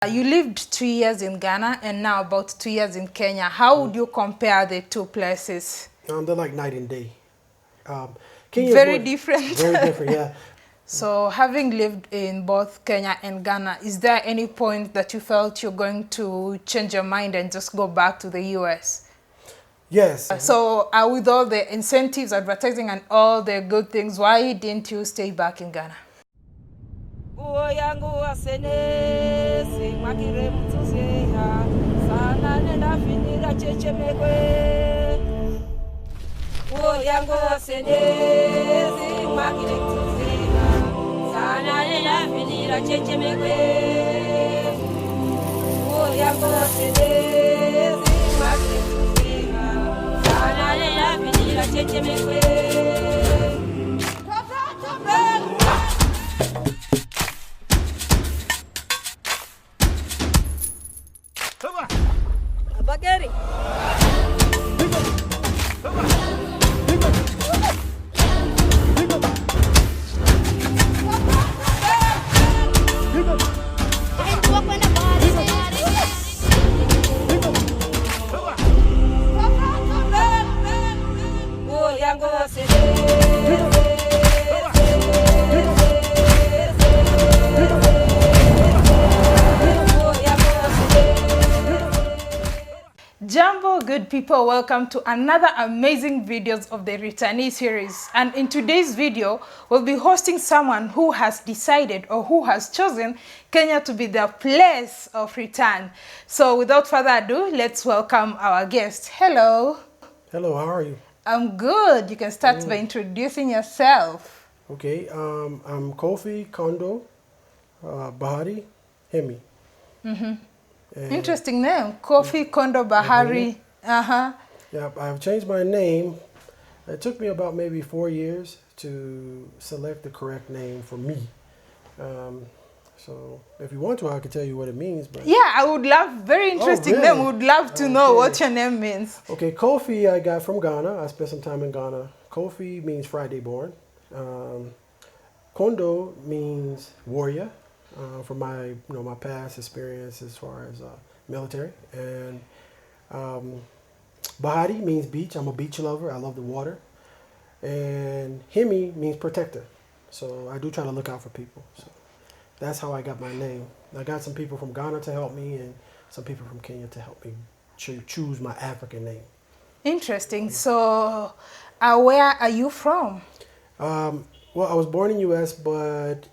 You lived 2 years in Ghana and now about 2 years in Kenya. How would you compare the two places? They're like night and day. Kenya Very different. Very different, yeah. So having lived in both Kenya and Ghana, is there any point that you felt you're going to change your mind and just go back to the US? Yes. So with all the incentives, advertising and all the good things, why didn't you stay back in Ghana? Jambo, good people, welcome to another amazing videos of the Returnee series. And in today's video, we'll be hosting someone who has decided or who has chosen Kenya to be their place of return. So without further ado, let's welcome our guest. Hello. Hello, how are you? I'm good. You can start by introducing yourself. Okay, I'm Kofi Kondo Bahari Hemi. Interesting name, Kofi Kondo Bahari. Yeah, I've changed my name. It took me about maybe 4 years to select the correct name for me. So if you want to, I can tell you what it means. But yeah, I would love, very interesting really? name. Would love to know what your name means. Okay, Kofi I got from Ghana. I spent some time in Ghana. Kofi means Friday born. Kondo means warrior. From my my past experience as far as military, and Bahari means beach. I'm a beach lover. I love the water, and Hemi means protector. So I do try to look out for people. So that's how I got my name. I got some people from Ghana to help me, and some people from Kenya to help me choose my African name. Interesting. So, where are you from? Well, I was born in U.S., but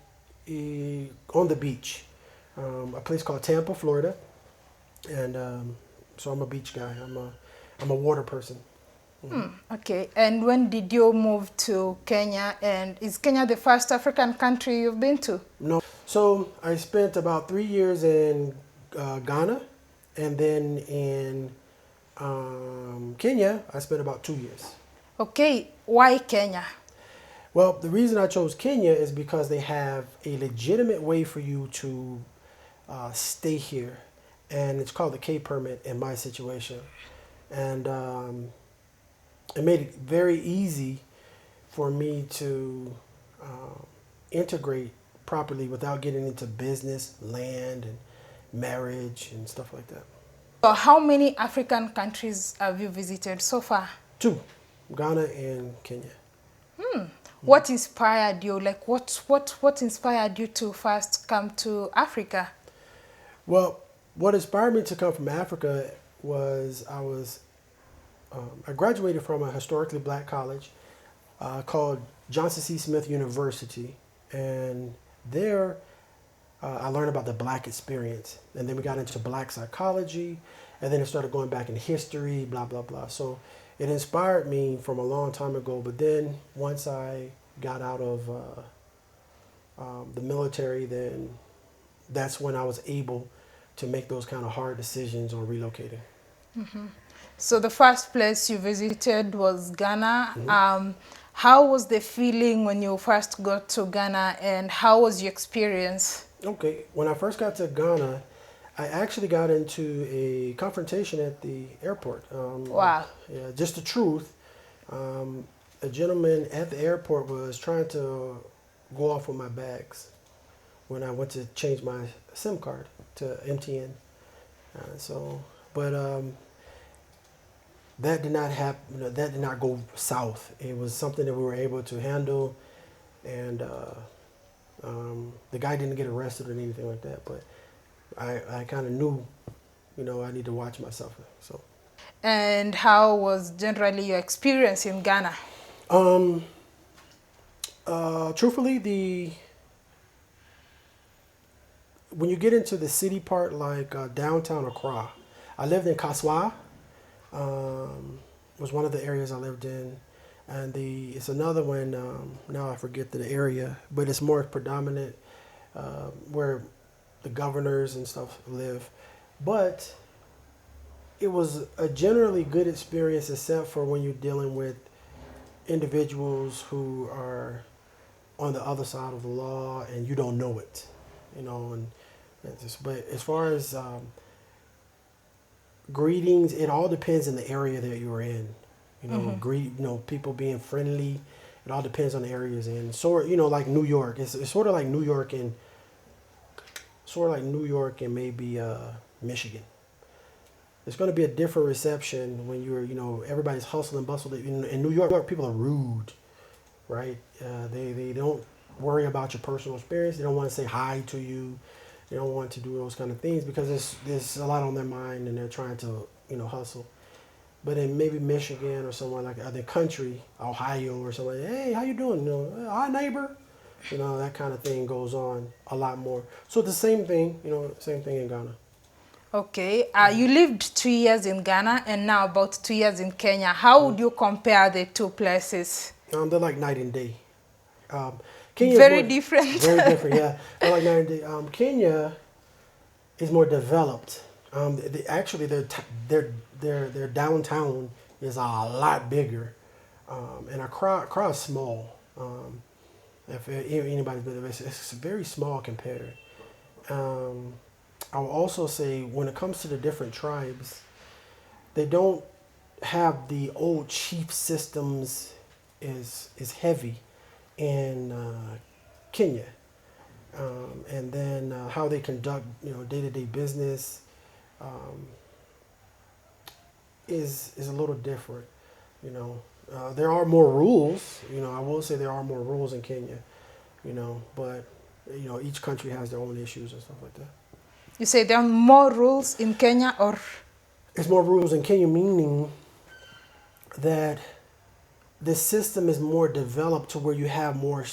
on the beach, a place called Tampa, Florida, and so I'm a beach guy. I'm a water person. Okay, and when did you move to Kenya? And is Kenya the first African country you've been to? No. So I spent about 3 years in Ghana, and then in Kenya, I spent about 2 years. Okay, why Kenya? Well, the reason I chose Kenya is because they have a legitimate way for you to stay here, and it's called the K permit in my situation, and it made it very easy for me to integrate properly without getting into business, land, and marriage and stuff like that. So how many African countries have you visited so far? 2, Ghana and Kenya. What inspired you? Like what inspired you to first come to Africa? Well, what inspired me to come from Africa was I graduated from a historically black college called Johnson C. Smith University, and there I learned about the black experience, and then we got into black psychology, and then it started going back in history, blah blah blah. So it inspired me from a long time ago, but then once I got out of the military, then that's when I was able to make those kind of hard decisions on relocating. So the first place you visited was Ghana. How was the feeling when you first got to Ghana, and how was your experience? Okay, when I first got to Ghana, I actually got into a confrontation at the airport. Wow. Yeah, just the truth. A gentleman at the airport was trying to go off with my bags when I went to change my SIM card to MTN. But that did not happen. You know, that did not go south. It was something that we were able to handle, and the guy didn't get arrested or anything like that. But I kind of knew, you know, I need to watch myself. So. And how was generally your experience in Ghana? Truthfully, when you get into the city part, like downtown Accra, I lived in Kaswa. Was one of the areas I lived in, and it's another one. Now I forget the area, but it's more predominant where the governors and stuff live. But it was a generally good experience, except for when you're dealing with individuals who are on the other side of the law and you don't know it, you know. But as far as greetings, it all depends on the area that you're in. You know, people being friendly. It all depends on the areas in. So, you know, like New York, it's sort of like New York and maybe Michigan. It's going to be a different reception when you know, everybody's hustle and bustle. In New York, people are rude, right? They don't worry about your personal experience. They don't want to say hi to you. They don't want to do those kind of things because there's a lot on their mind and they're trying to, you know, hustle. But in maybe Michigan or somewhere like the country, Ohio or something, hey, how you doing? You know, hi neighbor. You know, that kind of thing goes on a lot more. So the same thing, you know, same thing in Ghana. Okay, you lived 2 years in Ghana and now about 2 years in Kenya. How would you compare the two places? They're like night and day. Kenya Very different. Very different, yeah. They're like night and day. Kenya is more developed. Actually, their downtown is a lot bigger, and Accra is small. If anybody's been there, it's very small compared. I will also say when it comes to the different tribes, they don't have the old chief systems is heavy in Kenya, and then how they conduct, you know, day-to-day business is a little different. You know, there are more rules. You know, I will say there are more rules in Kenya. You know, but you know, each country has their own issues and stuff like that. You say there are more rules in Kenya, or? It's more rules in Kenya, meaning that the system is more developed to where you have more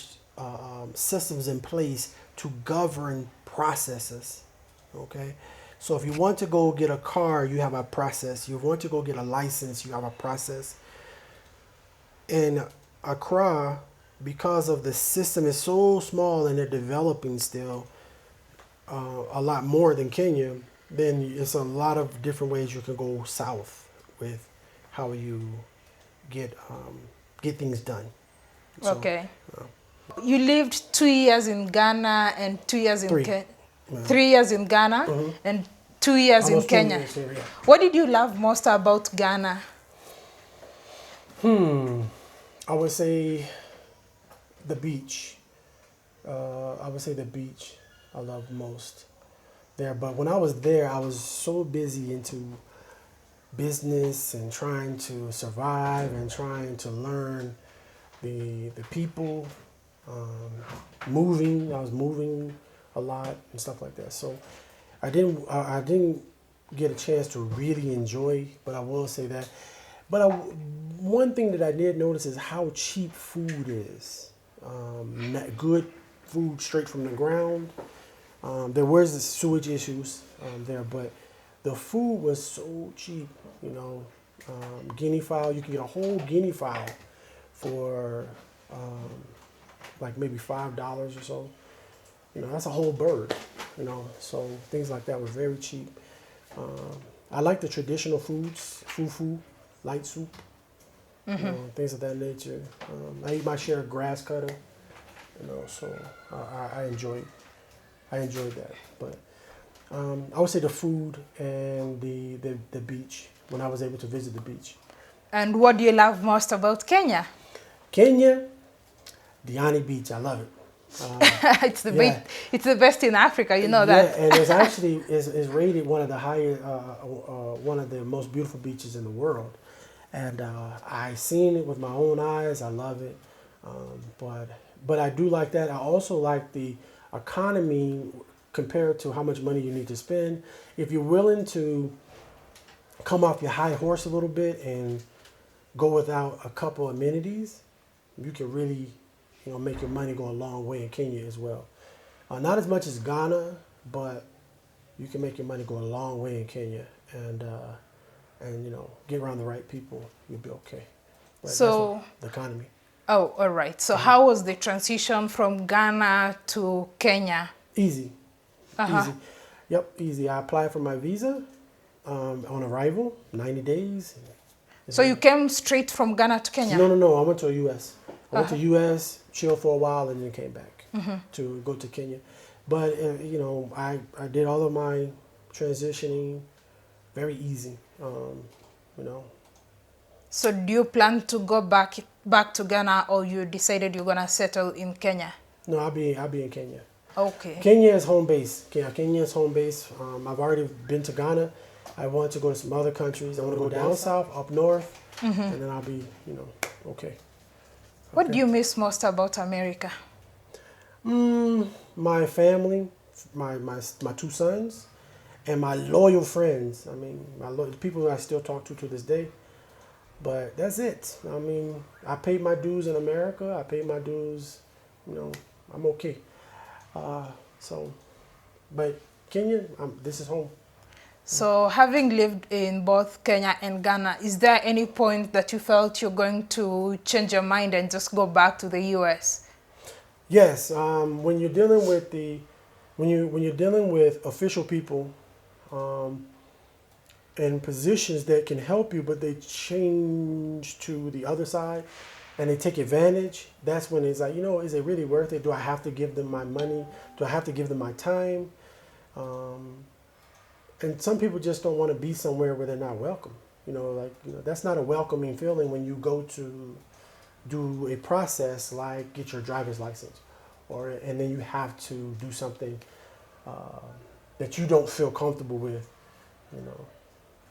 systems in place to govern processes. Okay, so if you want to go get a car, you have a process. You want to go get a license, you have a process. In Accra, because of the system is so small and they're developing still a lot more than Kenya, then it's a lot of different ways you can go south with how you get things done. So, okay. You lived 2 years in Ghana and 2 years in Kenya. 3 years in Ghana and 2 years in Kenya. Here, yeah. What did you love most about Ghana? I would say the beach. I would say the beach I loved most there. But when I was there, I was so busy into business and trying to survive and trying to learn the people, moving. I was moving a lot and stuff like that. So I didn't get a chance to really enjoy, but I will say that. But one thing that I did notice is how cheap food is. Good food straight from the ground. There was the sewage issues there, but the food was so cheap. You know, guinea fowl, you can get a whole guinea fowl for like maybe $5 or so. You know, that's a whole bird. You know, so things like that were very cheap. I like the traditional foods, fufu, light soup, you know, things of that nature. I eat my share of grass cutter, you know, so I enjoyed that. But I would say the food and the beach, when I was able to visit the beach. And what do you love most about Kenya? Kenya, Diani Beach, I love it. It's the Yeah. it's the best in Africa, you know that. Yeah, and it's actually is rated one of the highest, one of the most beautiful beaches in the world. And I seen it with my own eyes. I love it, but I do like that. I also like the economy compared to how much money you need to spend. If you're willing to come off your high horse a little bit and go without a couple amenities, you can really, make your money go a long way in Kenya as well. Not as much as Ghana, but you can make your money go a long way in Kenya, and get around the right people, you'll be okay. But So, the economy. oh, all right. So how was the transition from Ghana to Kenya? Easy. Uh-huh. Easy. Yep, easy. I applied for my visa on arrival, 90 days. So you came straight from Ghana to Kenya? No. I went to the U.S. I went to U.S., chilled for a while, and then came back to go to Kenya. But, I did all of my transitioning very easy, So do you plan to go back to Ghana, or you decided you're gonna settle in Kenya? No, I'll be in Kenya. Okay. Kenya is home base. Kenya is home base. I've already been to Ghana. I want to go to some other countries. I want to go down south, up north, and then I'll be, okay. What do you miss most about America? My family, my two sons, and my loyal friends. I mean, the people I still talk to this day. But that's it. I mean, I paid my dues in America. I paid my dues. I'm okay. But Kenya, this is home. So having lived in both Kenya and Ghana, is there any point that you felt you're going to change your mind and just go back to the U.S.? Yes. When you're dealing with when you're dealing with official people, in positions that can help you, but they change to the other side and they take advantage, that's when it's like, is it really worth it? Do I have to give them my money? Do I have to give them my time? And some people just don't want to be somewhere where they're not welcome. That's not a welcoming feeling when you go to do a process like get your driver's license, and then you have to do something that you don't feel comfortable with,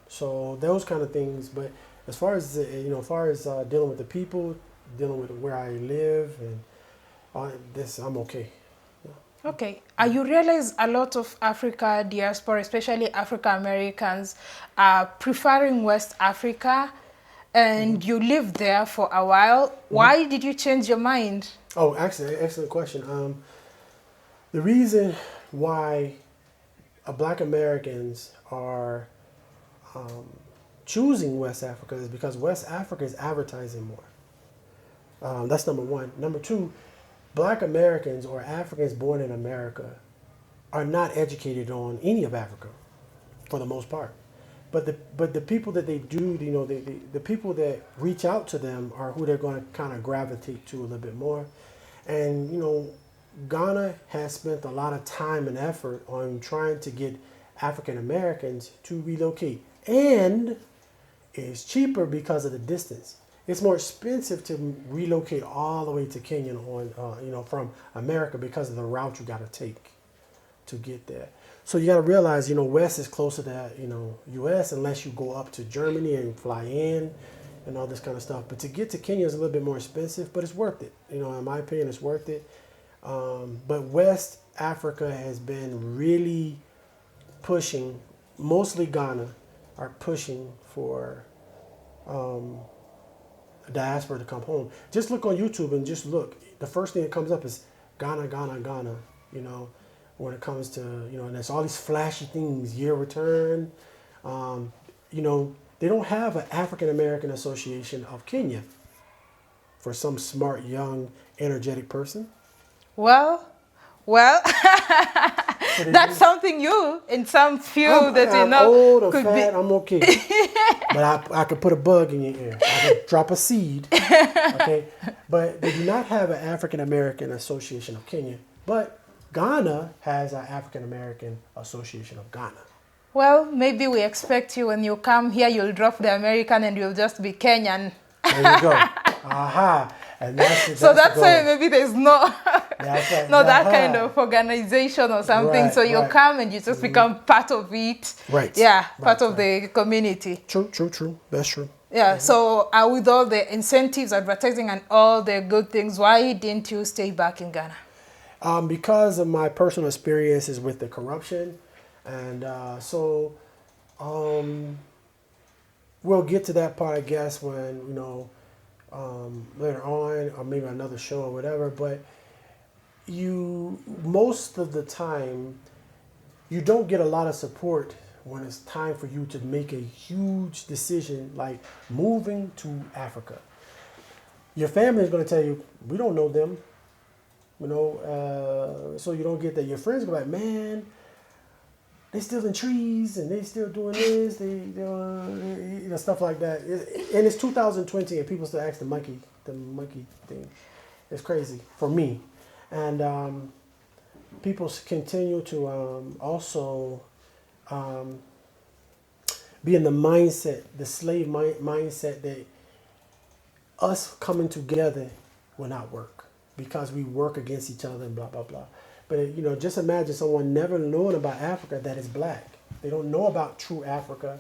So those kind of things. But as far as dealing with the people, dealing with where I live, and I'm okay. Yeah. Okay. You realize a lot of Africa diaspora, especially African Americans, are preferring West Africa, and you lived there for a while. Why did you change your mind? Oh, actually, excellent question. The reason why Black Americans are choosing West Africa is because West Africa is advertising more. That's number one. Number two, Black Americans or Africans born in America are not educated on any of Africa, for the most part. But the people that they do, the people that reach out to them are who they're going to kind of gravitate to a little bit more. And Ghana has spent a lot of time and effort on trying to get African Americans to relocate. And it's cheaper because of the distance. It's more expensive to relocate all the way to Kenya from America because of the route you got to take to get there. So you got to realize, West is closer to, U.S. unless you go up to Germany and fly in and all this kind of stuff. But to get to Kenya is a little bit more expensive, but it's worth it. In my opinion, it's worth it. But West Africa has been really pushing, mostly Ghana, are pushing for diaspora to come home. Just look on YouTube and just look. The first thing that comes up is Ghana, Ghana, Ghana, when it comes to, and there's all these flashy things, year return. They don't have an African American Association of Kenya for some smart, young, energetic person. Well, that's something you, in some field that I'm old, I'm could fat, be. I'm okay. But I could put a bug in your ear. I could drop a seed. Okay? But they do not have an African American Association of Kenya. But Ghana has an African American Association of Ghana. Well, maybe we expect you when you come here, you'll drop the American and you'll just be Kenyan. There you go. Aha. And that's So the that's goal. why maybe there's no That's right. not that kind of organization or something. Right, So you right. come and you just become part of it. Right. Yeah, part Right, of the community. True. That's true. Yeah. So with all the incentives, advertising, and all the good things, why didn't you stay back in Ghana? Because of my personal experiences with the corruption, and we'll get to that part, I guess, when later on, or maybe another show or whatever. But most of the time, you don't get a lot of support when it's time for you to make a huge decision like moving to Africa. Your family is going to tell you, we don't know them. So you don't get that. Your friends go like, man, they still in trees and they still doing this, they stuff like that. And it's 2020 and people still ask the monkey thing. It's crazy for me. And people continue to also be in the mindset, the slave mindset that us coming together will not work because we work against each other and blah, blah, blah. But, just imagine someone never knowing about Africa that is black. They don't know about true Africa.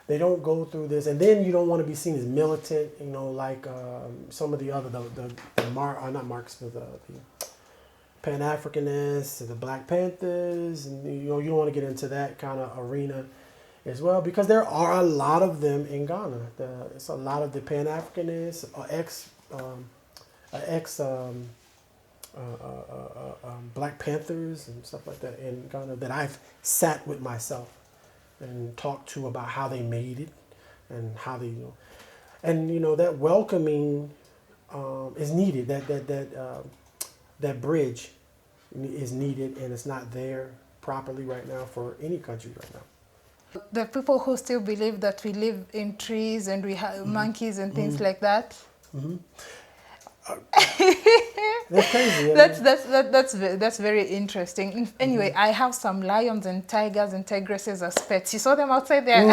They don't go through this. And then you don't want to be seen as militant, like some of the other, not Marxists, but the Pan-Africanists, the Black Panthers. And, you don't want to get into that kind of arena as well, because there are a lot of them in Ghana. It's a lot of the Pan-Africanists, Black Panthers and stuff like that in Ghana that I've sat with myself and talked to about how they made it and how they, that welcoming is needed. That bridge is needed, and it's not there properly right now for any country right now. The people who still believe that we live in trees and we have monkeys and things like that. That's crazy. That's very interesting. Anyway, I have some lions and tigers and tigresses as pets. You saw them outside there.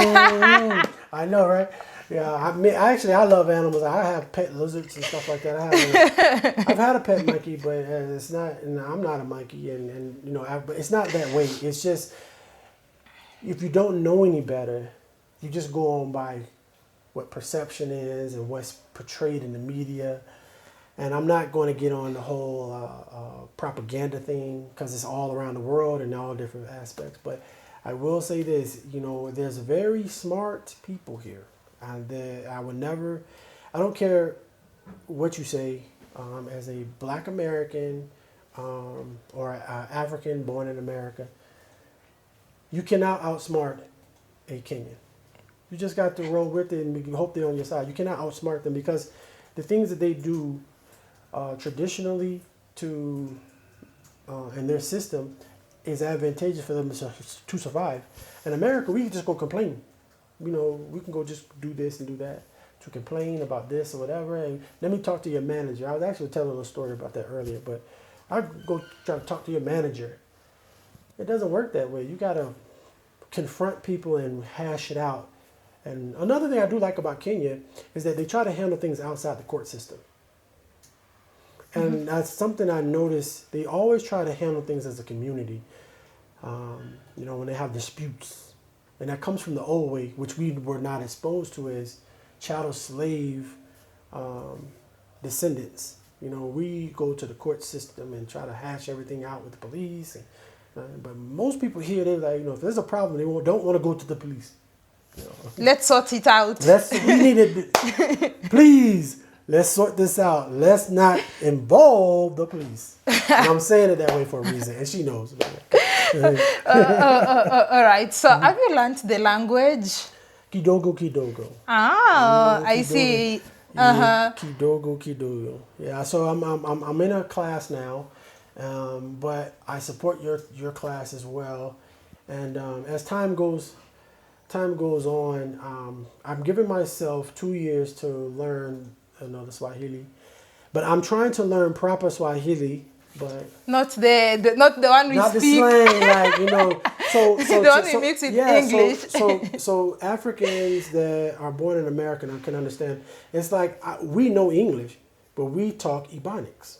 I know, right? Yeah, I love animals. I have pet lizards and stuff like that. I've had a pet monkey, but it's not. I'm not a monkey, but it's not that way. It's just if you don't know any better, you just go on by what perception is and what's portrayed in the media. And I'm not going to get on the whole propaganda thing because it's all around the world and all different aspects. But I will say this, there's very smart people here. And I don't care what you say, as a Black American or African born in America, you cannot outsmart a Kenyan. You just got to roll with it and hope they're on your side. You cannot outsmart them because the things that they do traditionally in their system is advantageous for them to survive. In America, we can just go complain. We can go just do this and do that to complain about this or whatever. And let me talk to your manager. I was actually telling a story about that earlier, but I go try to talk to your manager. It doesn't work that way. You got to confront people and hash it out. And another thing I do like about Kenya is that they try to handle things outside the court system. And that's something I noticed. They always try to handle things as a community, when they have disputes. And that comes from the old way, which we were not exposed to as chattel slave descendants. We go to the court system and try to hash everything out with the police. But most people here, they're like, if there's a problem, they don't want to go to the police. Let's sort it out. We need it. Please, let's sort this out. Let's not involve the police. And I'm saying it that way for a reason, and she knows. All right. So have you learned the language? Kidogo. Ah, I see. Yeah, Kidogo. Yeah. So I'm in a class now, but I support your class as well. And as time goes on, I'm giving myself 2 years to learn the Swahili, but I'm trying to learn proper Swahili, but not the one we not speak. the slang, So the one we mix with English. So Africans that are born in America can understand. It's like we know English, but we talk Ebonics.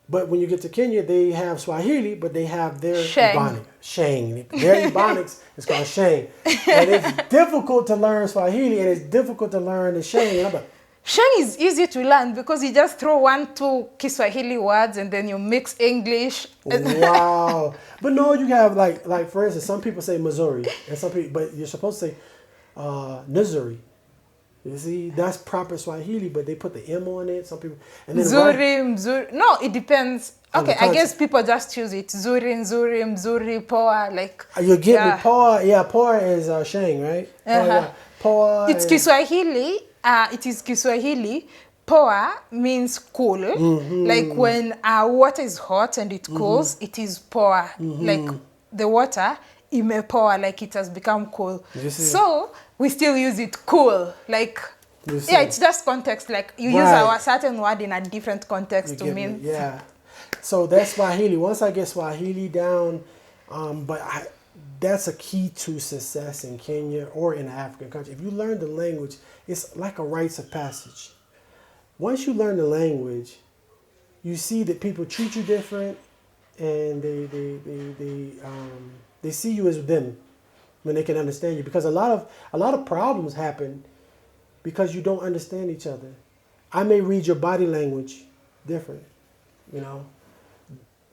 But when you get to Kenya, they have Swahili, but they have their Ebonics. Sheng. Their Ebonics is called Sheng. And it's difficult to learn Swahili, and it's difficult to learn the Sheng. And I'm like, Sheng is easy to learn because you just throw 1-2 Kiswahili words and then you mix English. Wow. But no, you have like for instance, some people say Missouri, and some people, but you're supposed to say Missouri. You see, that's proper Swahili, but they put the M on it. Some people, and then Mzuri. No, it depends. Okay, I guess people just choose it. Mzuri, Poa, like. You get me, Poa. Yeah, Poa is Sheng, right? Poa. It's Kiswahili. It is Kiswahili. Poa means cool. Like when water is hot and it cools, it is poa. Like the water, imepoa, like it has become cool. So we still use it cool. Like, yeah, it's just context. Like you use our certain word in a different context to mean. Yeah. So that's Swahili. Once I get Swahili down, that's a key to success in Kenya or in an African country. If you learn the language, it's like a rites of passage. Once you learn the language, you see that people treat you different, and they see you as them when they can understand you. Because a lot of problems happen because you don't understand each other. I may read your body language different, you know.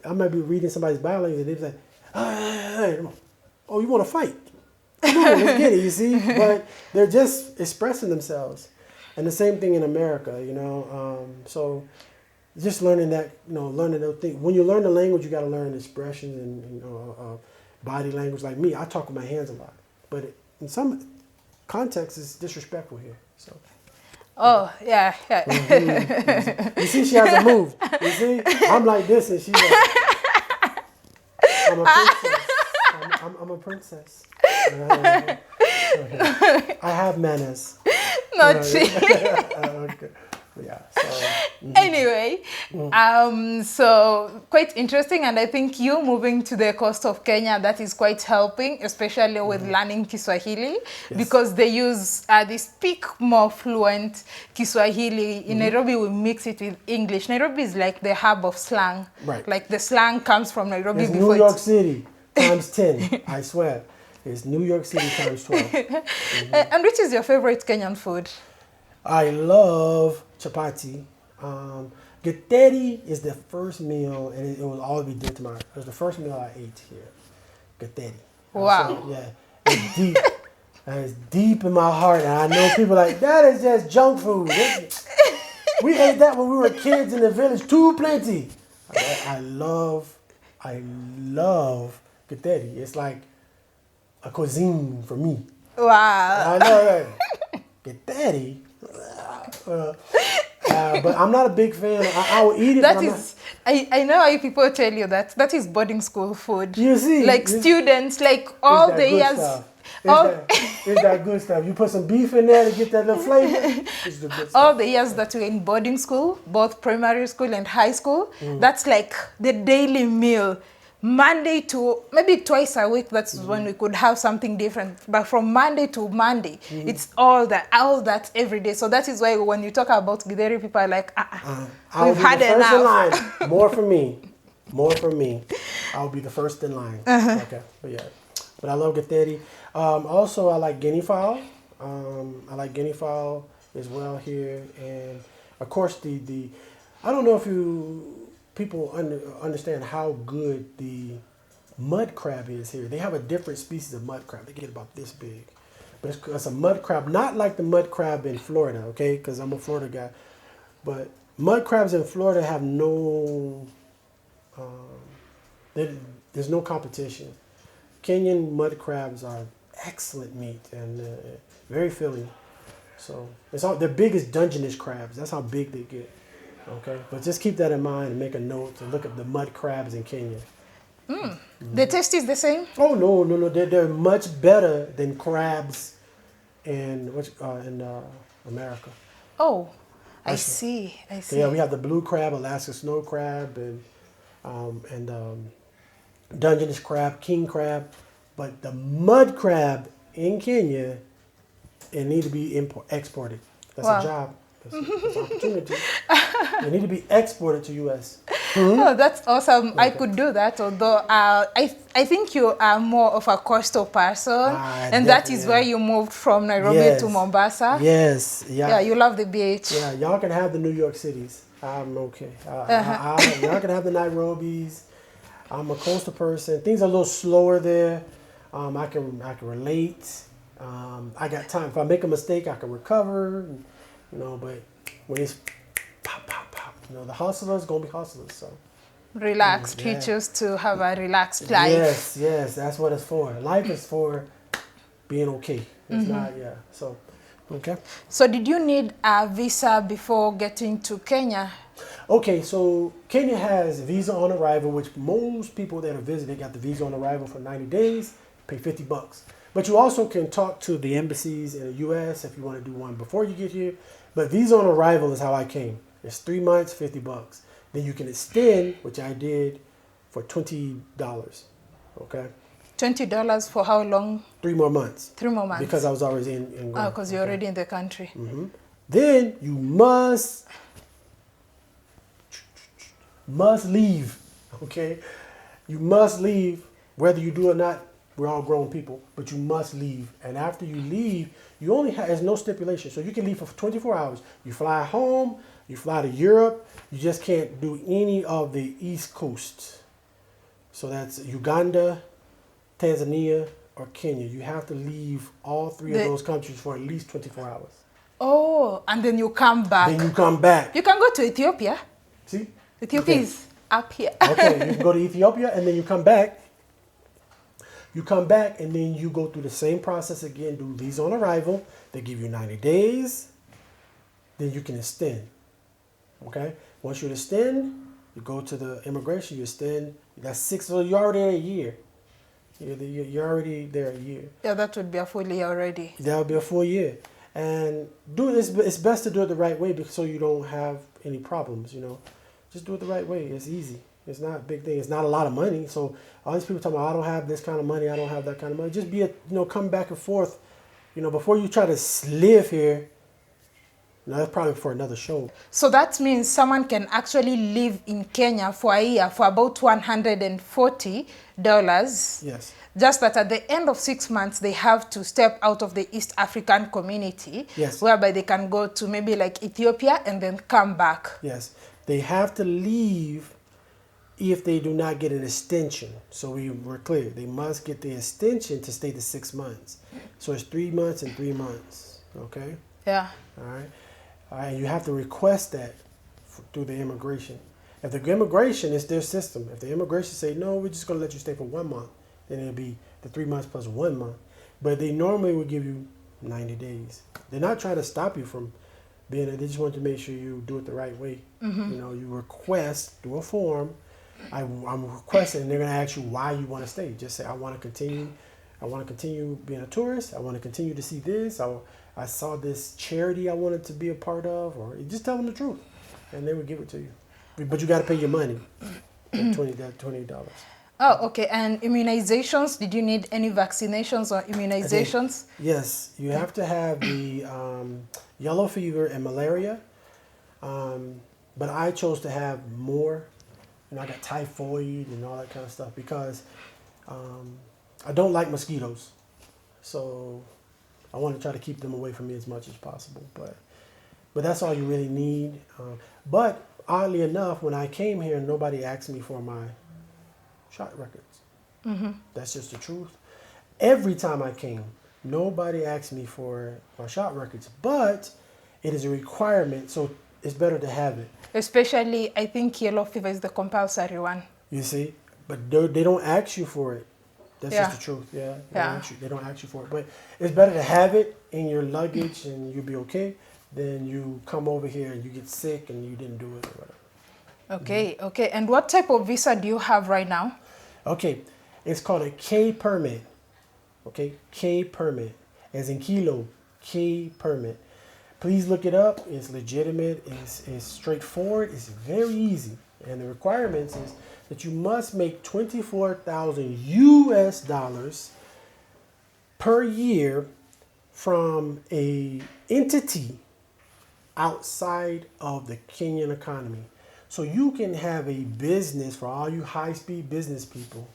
I might be reading somebody's body language and they're like, hey, oh, you want to fight? Come on, let's get it, you see? But they're just expressing themselves. And the same thing in America, you know. So just learning that, you know, learning those things. When you learn the language, you got to learn expressions and body language. Like me, I talk with my hands a lot. But in some contexts, it's disrespectful here. So. Oh, yeah. You see, she hasn't moved. You see? I'm like this, and she's like, I'm a princess. I'm a princess. I have manners. Not really. Okay. Yeah. So, Anyway, so quite interesting, and I think you moving to the coast of Kenya, that is quite helping, especially with learning Kiswahili, because they speak more fluent Kiswahili. In Nairobi, we mix it with English. Nairobi is like the hub of slang. Right. Like the slang comes from Nairobi. It's New York City times 10, I swear. It's New York City times 12. And which is your favorite Kenyan food? I love chapati. Githeri is the first meal, and it will always be dear to my. It was the first meal I ate here. Githeri. Wow. So, yeah, it's deep. And it's deep in my heart, and I know people are like, that is just junk food. We ate that when we were kids in the village. Too plenty. I love Githeri. It's like a cuisine for me. Wow. I know that. Githeri. But I'm not a big fan. I will eat it. I know how people tell you that is boarding school food. You see, like students, like all the years. It's that good stuff. You put some beef in there to get that little flavor. It's the good stuff. All the years that we're in boarding school, both primary school and high school, that's like the daily meal. Monday to maybe twice a week, that's when we could have something different. But from Monday to Monday, it's all that every day. So that is why when you talk about Githeri, people are like, we've had enough. More for me. I'll be the first in line. Okay, but yeah. But I love Githeri. Also, I like guinea fowl. I like guinea fowl as well here. And of course, I don't know if people understand how good the mud crab is here. They have a different species of mud crab. They get about this big. But it's a mud crab, not like the mud crab in Florida, okay? Because I'm a Florida guy. But mud crabs in Florida have no, there's no competition. Kenyan mud crabs are excellent meat and very filling. So they're big as Dungeness crabs. That's how big they get. Okay, but just keep that in mind and make a note to look at the mud crabs in Kenya. The taste is the same? Oh no! They're much better than crabs in America. Oh, I see. Yeah, we have the blue crab, Alaska snow crab, and Dungeness crab, king crab, but the mud crab in Kenya, it needs to be exported. That's a job. It's an opportunity. They need to be exported to U.S. Oh, that's awesome. I Okay. could do that, although I think you are more of a coastal person, and that is Definitely why am. you moved from Nairobi Yes. to Mombasa. Yes. Yeah, you love the beach. Yeah, y'all can have the New York cities. I'm okay. Y'all can have the Nairobis. I'm a coastal person. Things are a little slower there. I can relate. I got time. If I make a mistake, I can recover. But when it's pop, pop, pop, the hustlers gonna be hustlers. So Relaxed. yeah. You choose to have a relaxed life. yes, that's what it's for. Life is for being okay. It's not, yeah. So, okay. So did you need a visa before getting to Kenya? Okay, so Kenya has visa on arrival, which most people that are visiting got the visa on arrival for 90 days, pay $50. But you also can talk to the embassies in the U.S. if you want to do one before you get here. But visa on arrival is how I came. It's 3 months, $50. Then you can extend, which I did, for $20. Okay, $20 for how long? 3 more months. 3 more months. Because I was already in Oh, because you're already in the country. Then you must leave. Okay, you must leave whether you do or not. We're all grown people, but you must leave. And after you leave, you only have, there's no stipulation. So you can leave for 24 hours. You fly home, you fly to Europe. You just can't do any of the East Coast. So that's Uganda, Tanzania, or Kenya. You have to leave all three of those countries for at least 24 hours. Oh, and then you come back. Then you come back. You can go to Ethiopia. See? Ethiopia is up here. Okay, you can go to Ethiopia and then you come back. You come back and then you go through the same process again, do visa on arrival. They give you 90 days. Then you can extend. Okay? Once you extend, you go to the immigration, you extend. That's 6, so you're already there a year. You're already there a year. Yeah, that would be a full year already. That would be a full year. And it's best to do it the right way because so you don't have any problems, Just do it the right way. It's easy. It's not a big thing. It's not a lot of money. So all these people talking about, I don't have this kind of money. I don't have that kind of money. Just come back and forth, before you try to live here. That's probably for another show. So that means someone can actually live in Kenya for a year for about $140. Yes. Just that at the end of 6 months, they have to step out of the East African community. Yes. Whereby they can go to maybe like Ethiopia and then come back. Yes. They have to leave if they do not get an extension. So we're clear. They must get the extension to stay the 6 months. So it's 3 months and 3 months. Okay? Yeah. All right. And you have to request that through the immigration. If the immigration is their system, if the immigration say, no, we're just going to let you stay for 1 month, then it'll be the 3 months plus 1 month. But they normally will give you 90 days. They're not trying to stop you from being there. They just want to make sure you do it the right way. You request through a form. I'm requesting, and they're going to ask you why you want to stay. Just say, I want to continue being a tourist. I want to continue to see this. I saw this charity I wanted to be a part of, or just tell them the truth, and they would give it to you. But you got to pay your money, that $20. Oh, okay. And immunizations, did you need any vaccinations or immunizations? Yes, you have to have the yellow fever and malaria, but I chose to have more. I got typhoid and all that kind of stuff because I don't like mosquitoes. So I want to try to keep them away from me as much as possible. But that's all you really need. But oddly enough, when I came here, nobody asked me for my shot records. That's just the truth. Every time I came, nobody asked me for my shot records. But it is a requirement, so it's better to have it. Especially, I think yellow fever is the compulsory one. You see? But they don't ask you for it. That's just the truth. Yeah. They don't ask you for it. But it's better to have it in your luggage and you'll be okay than you come over here and you get sick and you didn't do it or whatever. Okay, okay. And what type of visa do you have right now? Okay. It's called a K permit. Okay? K permit. As in kilo. K permit. Please look it up. It's legitimate. It's straightforward. It's very easy. And the requirements is that you must make $24,000 US per year from a entity outside of the Kenyan economy. So you can have a business for all you high-speed business people.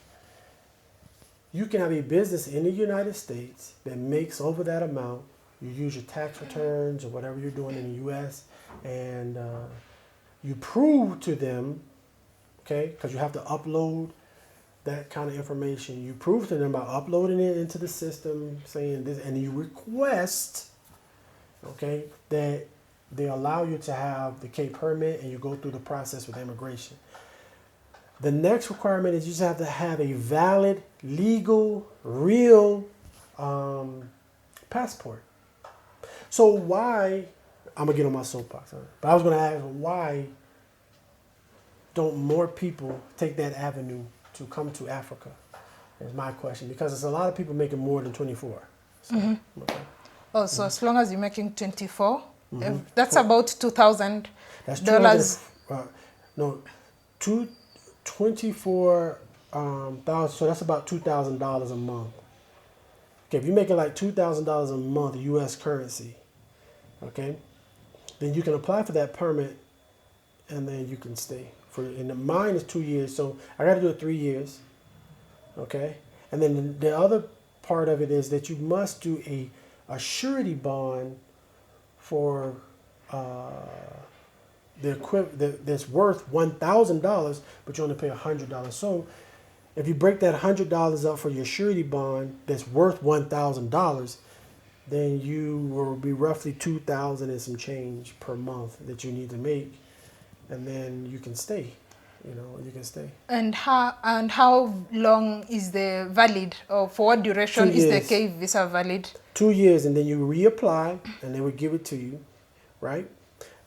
You can have a business in the United States that makes over that amount. You use your tax returns or whatever you're doing in the U.S. and you prove to them, okay, because you have to upload that kind of information. You prove to them by uploading it into the system, saying this, and you request, okay, that they allow you to have the K permit, and you go through the process with immigration. The next requirement is you just have to have a valid, legal, real passport. So why, I'm going to get on my soapbox, but I was going to ask, why don't more people take that avenue to come to Africa? Is my question. Because there's a lot of people making more than 24. So, okay. Oh, so as long as you're making 24, that's about $2,000. That's no, 24,000. So that's about $2,000 a month. Okay, if you're making like $2,000 a month U.S. currency, okay, then you can apply for that permit, and then you can stay for. And mine is 2 years, so I got to do it 3 years. Okay, and then the other part of it is that you must do a surety bond for the equivalent that's worth $1,000, but you only pay $100. So if you break that $100 up for your surety bond that's worth $1,000, then you will be roughly $2,000 and some change per month that you need to make, and then you can stay. You know, you can stay. And how long is the valid, or for what duration is the K visa valid? 2 years, and then you reapply, and they would give it to you, right?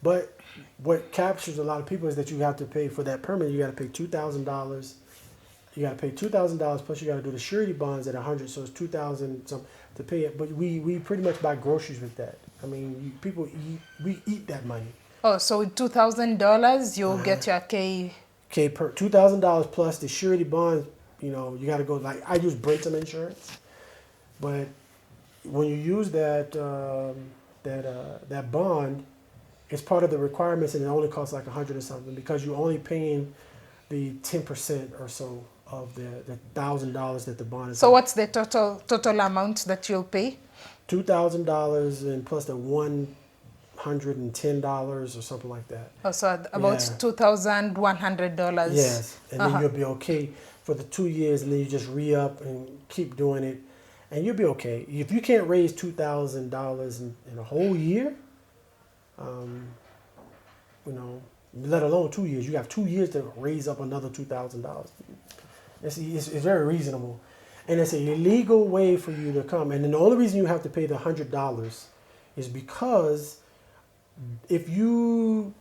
But what captures a lot of people is that you have to pay for that permit. You got to pay $2,000. You got to pay $2,000 plus you got to do the surety bonds at $100, so it's $2,000 some to pay it. But we pretty much buy groceries with that. I mean, we eat that money. Oh, so with $2,000 you'll get your K per $2,000 plus the surety bond. You know, you got to go, like I use Brentham insurance, but when you use that bond, it's part of the requirements, and it only costs like $100 or something, because you're only paying the 10% or so of the $1,000 that the bond is. So what's the total amount that you'll pay? $2,000 and plus the $110 or something like that. Oh, so about $2,100. Yes, and then you'll be okay for the 2 years, and then you just re-up and keep doing it, and you'll be okay. If you can't raise $2,000 in a whole year, you know, let alone 2 years, you have 2 years to raise up another $2,000. It's very reasonable, and it's a legal way for you to come. And then the only reason you have to pay the $100 is because if you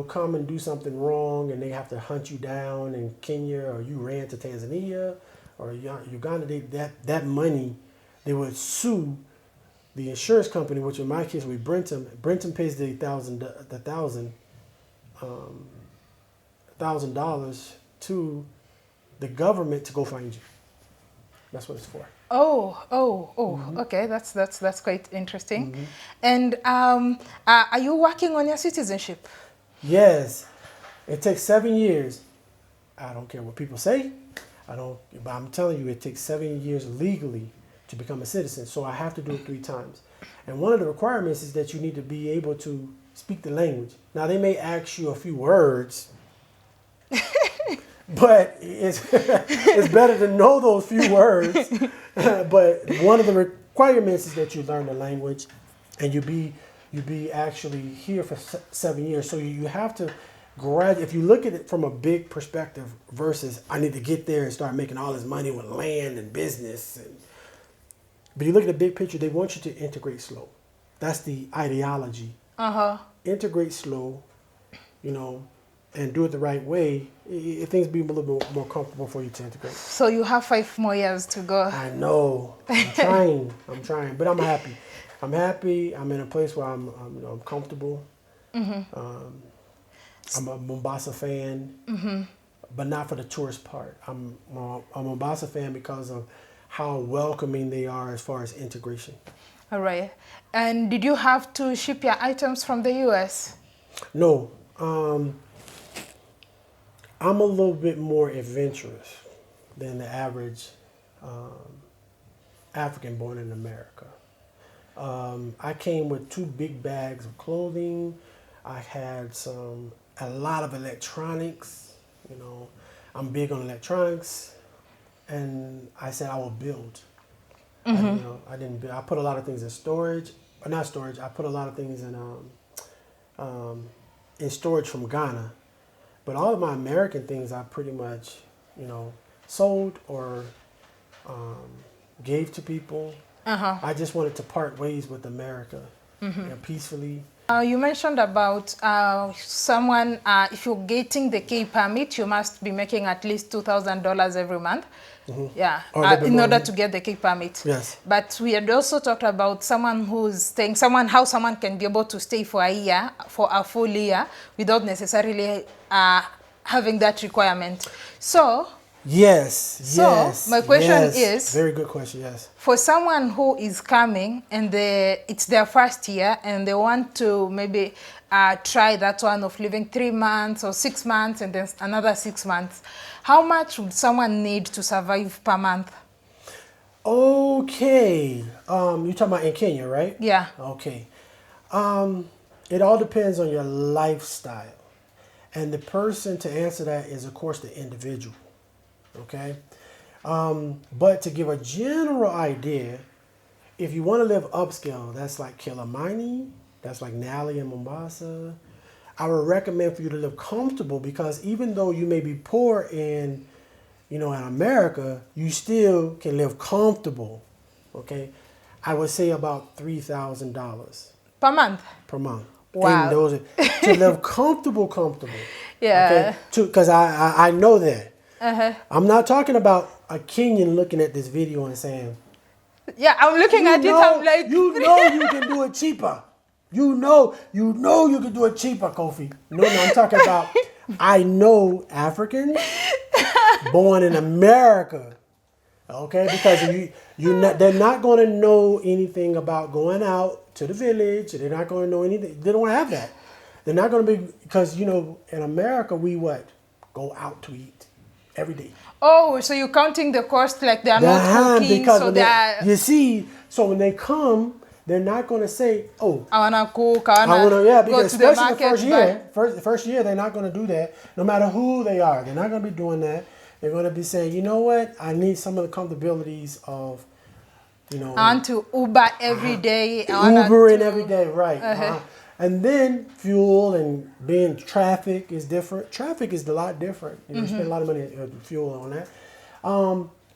come and do something wrong, and they have to hunt you down in Kenya, or you ran to Tanzania or Uganda, that money, they would sue the insurance company, which in my case would be Brentham. Brentham pays the $1,000 to the government to go find you. That's what it's for. Okay, that's quite interesting. And are you working on your citizenship? Yes, it takes 7 years. I don't care what people say. But I'm telling you, it takes 7 years legally to become a citizen. So I have to do it 3 times. And one of the requirements is that you need to be able to speak the language. Now, they may ask you a few words, but it's better to know those few words. But one of the requirements is that you learn the language, and you be actually here for 7 years. So you have to graduate. If you look at it from a big perspective versus I need to get there and start making all this money with land and business, but you look at the big picture, they want you to integrate slow. That's the ideology. Integrate slow, and do it the right way. Things be a little bit more comfortable for you to integrate. So you have 5 more years to go. I know. I'm trying, but I'm happy. I'm in a place where I'm comfortable. I'm a Mombasa fan, but not for the tourist part. I'm a Mombasa fan because of how welcoming they are as far as integration. All right. And did you have to ship your items from the U.S.? No. I'm a little bit more adventurous than the average African born in America. I came with 2 big bags of clothing. I had a lot of electronics. You know, I'm big on electronics, and I said I will build. I didn't build. I put a lot of things in storage, or not storage. I put a lot of things in storage from Ghana. But all of my American things I pretty much, sold or gave to people. I just wanted to part ways with America peacefully. You mentioned about someone, if you're getting the K permit, you must be making at least $2,000 every month. Yeah, in order to get the K permit. Yes. But we had also talked about someone who's staying, how someone can be able to stay for a year, for a full year, without necessarily having that requirement. So, my question is, very good question, yes. For someone who is coming and it's their first year and they want to maybe try that one of living 3 months or 6 months and then another 6 months, how much would someone need to survive per month? Okay. You're talking about in Kenya, right? Yeah. Okay. It all depends on your lifestyle. And the person to answer that is, of course, the individual. Okay? But to give a general idea, if you want to live upscale, that's like Kilimani, that's like Nali and Mombasa. I would recommend for you to live comfortable, because even though you may be poor in America, you still can live comfortable. Okay? I would say about $3,000 per month. Per month. Wow. And to live comfortable. Yeah. Okay? Because I know that. I'm not talking about a Kenyan looking at this video and saying, yeah, I'm looking at it, I'm like, you can do it cheaper. You know you can do it cheaper, Kofi. No, I'm talking about, I know Africans born in America. Okay, because they're not going to know anything about going out to the village. They're not going to know anything. They don't have that. They're not going to be, because in America we go out to eat every day. Oh, so you're counting the cost, like they're not cooking, so you see, so when they come, they're not going to say, "Oh, I wanna cook, I wanna because go to the market." the first year, they're not going to do that. No matter who they are, they're not going to be doing that. They're going to be saying, "You know what? I need some of the comfortabilities of, I want to Uber every day. Ubering every day, right?" And then fuel and traffic is different. Traffic is a lot different. You spend a lot of money on fuel on that.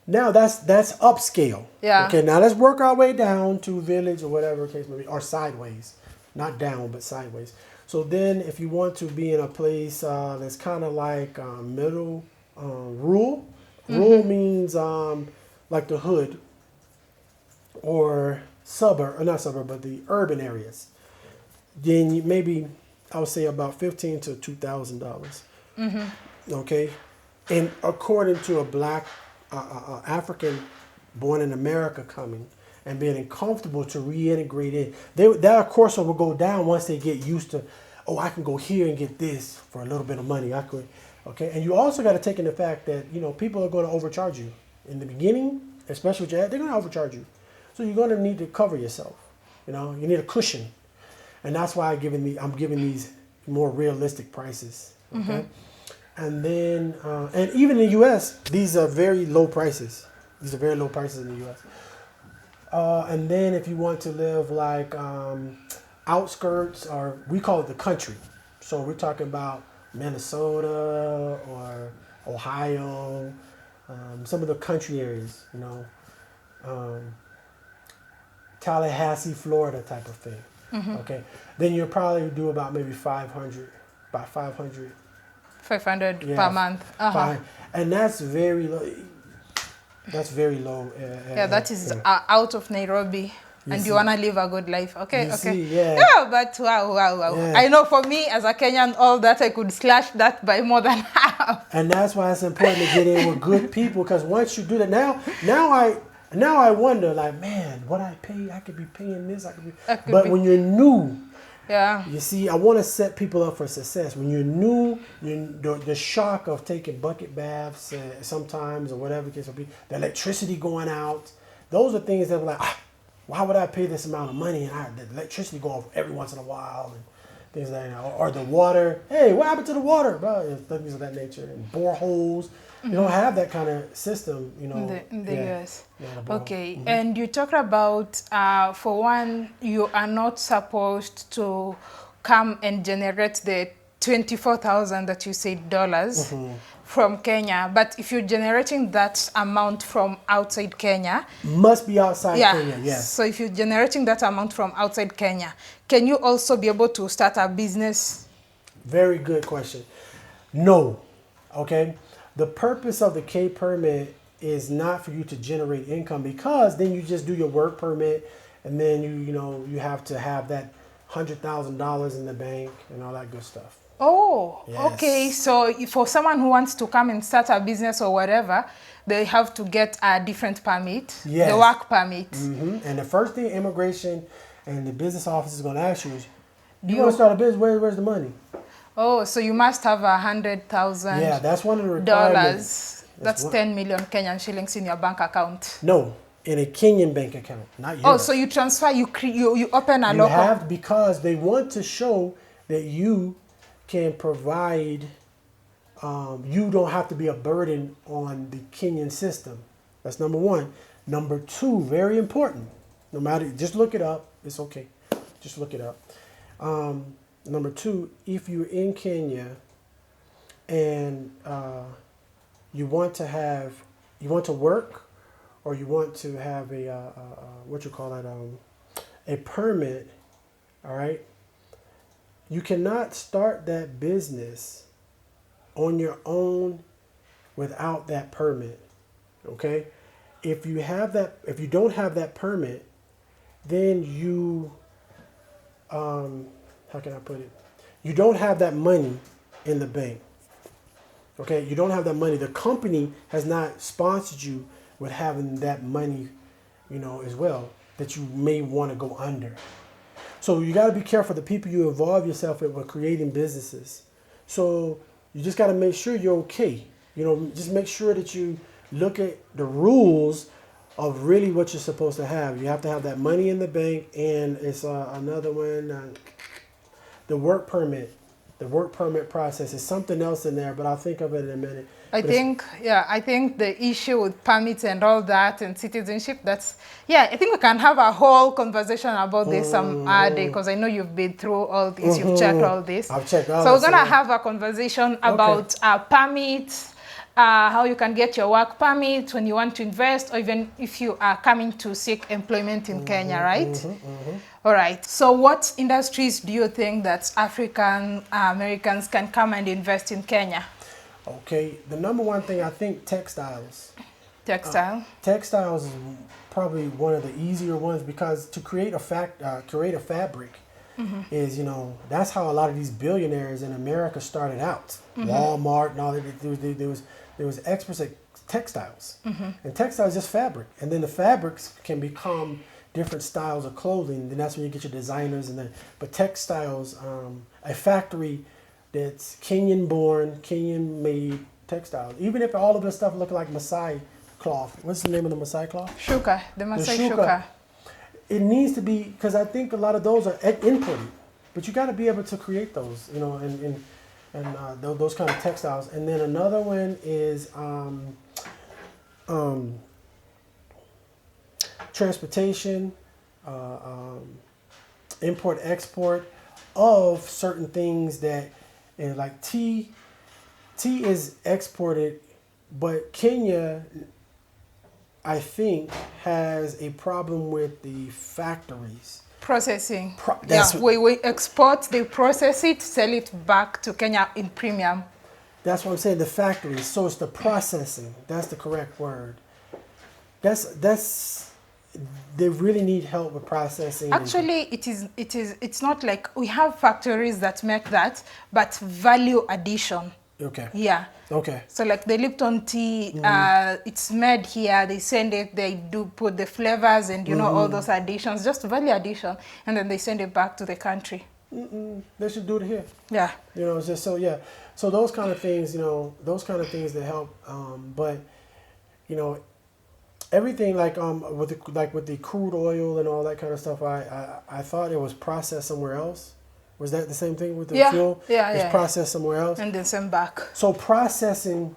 Now that's upscale. Yeah. Okay, now let's work our way down to village or whatever case may be, or sideways. Not down, but sideways. So then if you want to be in a place that's kind of like middle, rural. Rural means like the hood or suburb, or not suburb, but the urban areas. Then maybe I would say about $1,500 to $2,000. Okay, and according to a black African born in America coming and being comfortable to reintegrate in, that of course will go down once they get used to, I can go here and get this for a little bit of money. I could, okay, and you also got to take in the fact that people are going to overcharge you in the beginning, especially with your ad, they're going to overcharge you, so you're going to need to cover yourself. You need a cushion. And that's why I'm giving these more realistic prices. Okay, and then and even in the U.S., these are very low prices. These are very low prices in the U.S. And then if you want to live like outskirts, or we call it the country. So we're talking about Minnesota or Ohio, some of the country areas. Tallahassee, Florida type of thing. Okay, then you'll probably do about maybe 500 per month. And that's very low. That's very low. That is out of Nairobi. You want to live a good life. Okay. See, yeah. Yeah, but wow. Yeah. I know for me as a Kenyan, all that I could slash that by more than half. And that's why it's important to get in with good people, because once you do that, now Now I wonder, like, man, what I pay, I could be paying this, That could but be- when you're new, Yeah. you see, I want to set people up for success. When you're new, the shock of taking bucket baths sometimes or whatever the case will be, the electricity going out, those are things that were like, why would I pay this amount of money and the electricity go off every once in a while and things like that, or the water. Hey, what happened to the water? Blah, things of that nature, and boreholes. You don't have that kind of system, you know. In the US. Yeah, the borehole. Okay, and you talked about, for one, you are not supposed to come and generate the 24,000 that you said dollars from Kenya, but if you're generating that amount from outside Kenya, Must be outside yeah. Kenya, yes. So if you're generating that amount from outside Kenya, can you also be able to start a business? Very good question. No, okay? The purpose of the K permit is not for you to generate income, because then you just do your work permit and then you have to have that $100,000 in the bank and all that good stuff. Oh, Yes. okay. So for someone who wants to come and start a business or whatever, they have to get a different permit, Yes. the work permit. And the first thing immigration and the business office is going to ask you is, you You- want to start a business, where's the money? Oh, so you must have $100,000. Yeah, that's one of the requirements. That's 10 million Kenyan shillings in your bank account. No, in a Kenyan bank account, not yours. Oh, so you transfer, you open a You local. have, because they want to show that you can provide, you don't have to be a burden on the Kenyan system. That's number one. Number two, very important. No matter, just look it up. It's okay. Just look it up. Number two, if you're in Kenya and you want to work, or you want to have a permit, all right? You cannot start that business on your own without that permit, okay? If you don't have that permit, then you, how can I put it? You don't have that money in the bank, okay? You don't have that money. The company has not sponsored you with having that money, as well, that you may want to go under. So you got to be careful the people you involve yourself with when creating businesses. So you just got to make sure you're okay. Just make sure that you look at the rules of really what you're supposed to have. You have to have that money in the bank, and it's another one, the work permit. The work permit process is something else in there, but I'll think of it in a minute. I think the issue with permits and all that and citizenship, I think we can have a whole conversation about this some day, because I know you've been through all this, you've checked all this. I've checked all So we're this, going to yeah. have a conversation about permits, how you can get your work permit when you want to invest, or even if you are coming to seek employment in Kenya, right? All right. So what industries do you think that African Americans can come and invest in Kenya? Okay, the number one thing, I think textiles. Textile. Textiles is probably one of the easier ones, because to create a fabric is, that's how a lot of these billionaires in America started out. Walmart and all that. There was experts at textiles, and textiles is just fabric, and then the fabrics can become different styles of clothing. Then that's when you get your designers, but textiles, a factory that's Kenyan born, Kenyan made textiles. Even if all of this stuff look like Maasai cloth. What's the name of the Maasai cloth? Shuka, the Maasai shuka. shuka. It needs to be, because I think a lot of those are imported, but you got to be able to create those, and those kind of textiles. And then another one is transportation, import export of certain things that, like tea is exported, but Kenya, I think, has a problem with the factories. Processing. That's we export, they process it, sell it back to Kenya in premium. That's what I'm saying, the factories. So it's the processing. That's the correct word. They really need help with processing. Actually, it's not like we have factories that make that, but value addition. Okay. Yeah. Okay. So like the Lipton tea, it's made here. They send it. They do put the flavors and all those additions, just value addition, and then they send it back to the country. They should do it here. Yeah. It's just so yeah. So those kind of things, those kind of things that help. But everything with the crude oil and all that kind of stuff. I thought it was processed somewhere else. Was that the same thing with the fuel? Yeah, it's processed somewhere else. And then sent back. So processing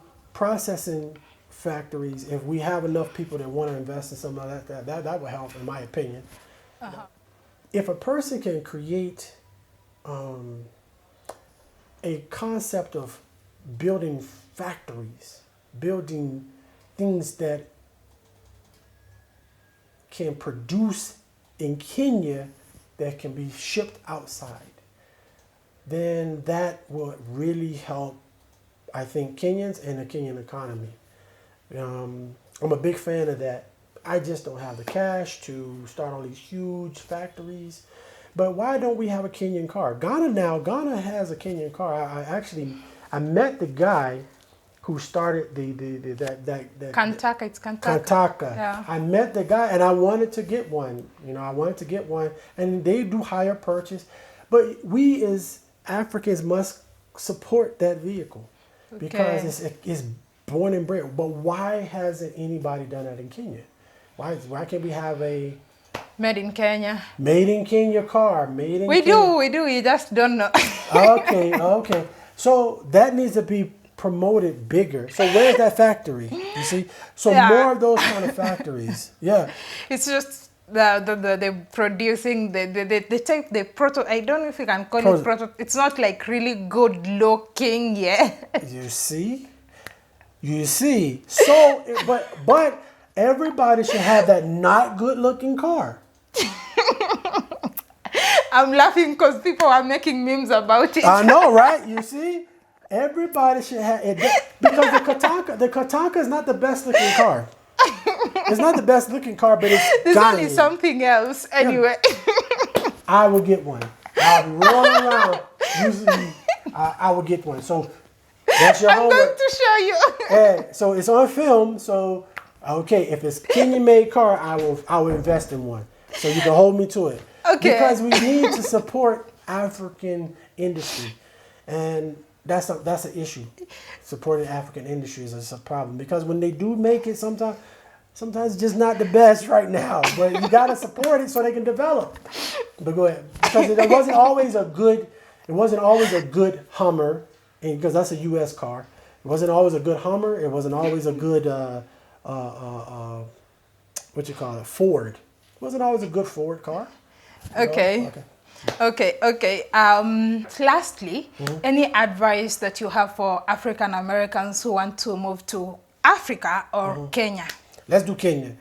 factories, if we have enough people that want to invest in something like that would help, in my opinion. If a person can create a concept of building factories, building things that can produce in Kenya that can be shipped outside, then that would really help, I think, Kenyans and the Kenyan economy. I'm a big fan of that. I just don't have the cash to start all these huge factories. But why don't we have a Kenyan car? Ghana has a Kenyan car. I met the guy who started that Kantaka, it's Kantaka. Kantaka. Yeah. I met the guy and I wanted to get one. And they do hire purchase. But we as Africans must support that vehicle because it's born and bred. But why hasn't anybody done that in Kenya? Why can't we have a Made in Kenya car? We do. We just don't know. Okay. So that needs to be promoted bigger. So where's that factory? You see? So more of those kind of factories. Yeah. It's just the producing the type, the proto. I don't know if you can call it proto. It's not like really good looking. Yeah. You see. So, but everybody should have that not good looking car. I'm laughing because people are making memes about it. I know, right? You see, everybody should have it because the Kataka is not the best looking car. It's not the best looking car, but it's There's only something else anyway. I will get one. I'll be rolling around. Usually, I will get one. So that's your homework. I'm going to show you. Yeah, so it's on film. So okay, if it's Kenyan made car, I will invest in one. So you can hold me to it. Okay. Because we need to support African industry, and that's an issue. Supporting African industries is a problem because when they do make it, sometimes it's just not the best right now. But you gotta support it so they can develop. But go ahead, because it wasn't always a good Hummer, and because that's a U.S. car. It wasn't always a good Hummer. It wasn't always a good Ford. It wasn't always a good Ford car. Okay. Lastly, any advice that you have for African Americans who want to move to Africa or Kenya? Let's do Kenya.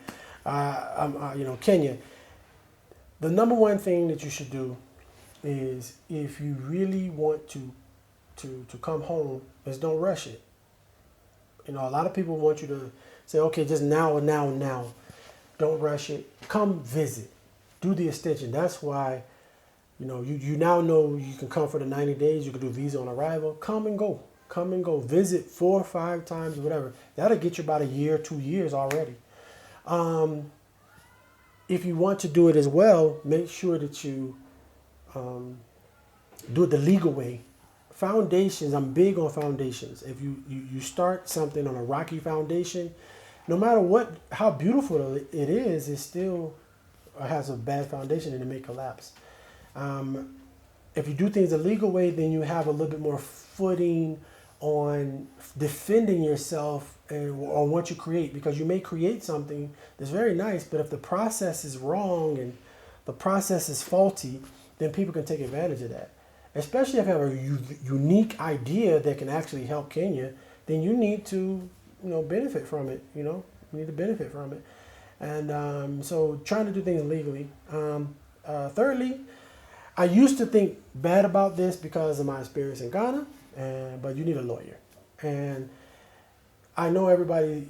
Kenya. The number one thing that you should do is, if you really want to come home, is don't rush it. A lot of people want you to say, okay, just now. Don't rush it. Come visit. Do the extension. That's why, you now know you can come for the 90 days. You can do visa on arrival. Come and go. Visit 4 or 5 times, whatever. That'll get you about a year, 2 years already. If you want to do it as well, make sure that you do it the legal way. Foundations, I'm big on foundations. If you start something on a rocky foundation, no matter how beautiful it is, it still has a bad foundation and it may collapse. If you do things the legal way, then you have a little bit more footing on defending yourself on what you create, because you may create something that's very nice, but if the process is wrong and the process is faulty, then people can take advantage of that. Especially if you have a unique idea that can actually help Kenya, then you need to benefit from it. You need to benefit from it. And so trying to do things legally. Thirdly, I used to think bad about this because of my experience in Ghana, but you need a lawyer. And I know everybody,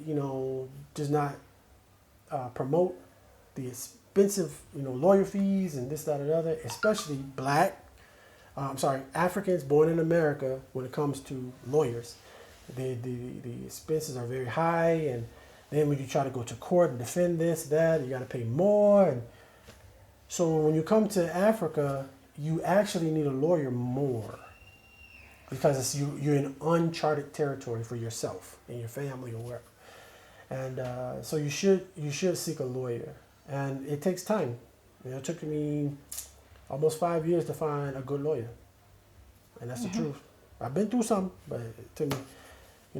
does not promote the expensive, lawyer fees and this, that, and the other, especially Africans born in America when it comes to lawyers. The expenses are very high, and then when you try to go to court and defend this, that, you got to pay more. And so when you come to Africa, you actually need a lawyer more because you're in uncharted territory for yourself and your family or wherever. And so you should seek a lawyer, and it takes time. It took me almost 5 years to find a good lawyer, and that's the truth. I've been through some, but it took me,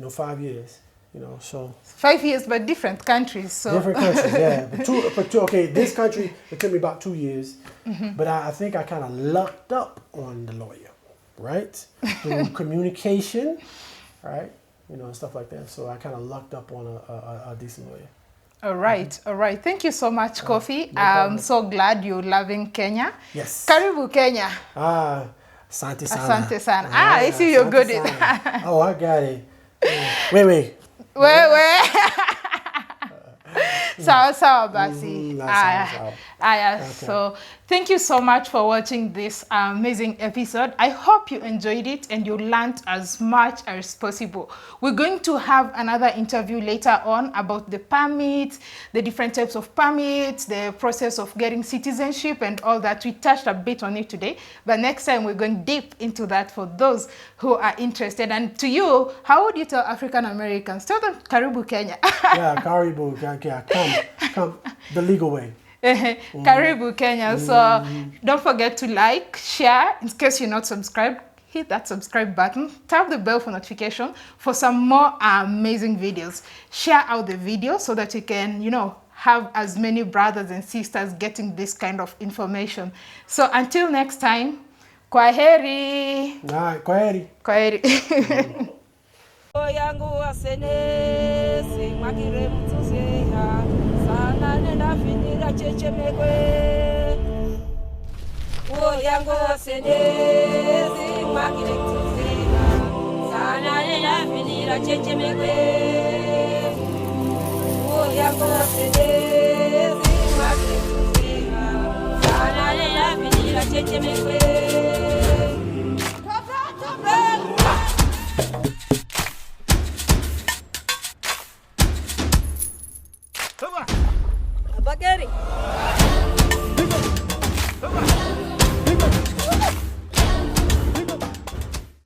5 years. So 5 years, but different countries. So different countries, yeah. But two, okay, this country it took me about 2 years, but I think I kind of lucked up on the lawyer, right? Through communication, right? And stuff like that. So I kind of lucked up on a decent lawyer. All right, all right. Thank you so much, Kofi. No I'm so glad you're loving Kenya. Yes. Karibu Kenya. Asante sana. Asante sana. I see you're good at that. Oh, I got it. Wait. Wait. Sawa basi. Sawa. Okay. So thank you so much for watching this amazing episode. I hope you enjoyed it and you learned as much as possible. We're going to have another interview later on about the permits, the different types of permits, the process of getting citizenship and all that. We touched a bit on it today, but next time we're going deep into that for those who are interested. And to you, how would you tell African Americans? Tell them Karibu Kenya. Yeah, Karibu, come the legal way. Karibu Kenya. So don't forget to like, share. In case you're not subscribed, hit that subscribe button. Tap the bell for notification for some more amazing videos. Share out the video so that you can, have as many brothers and sisters getting this kind of information. So until next time, kwaheri. Kwaheri. Kwaheri. Yangu wasenesi mwakire mtuzeha sana nenda finira chechemekwe yangu wasenesi mwakire mtuzeha sana nenda finira chechemekwe yangu wasenesi mwakire mtuzeha sana nenda finira chechemekwe. Bagari.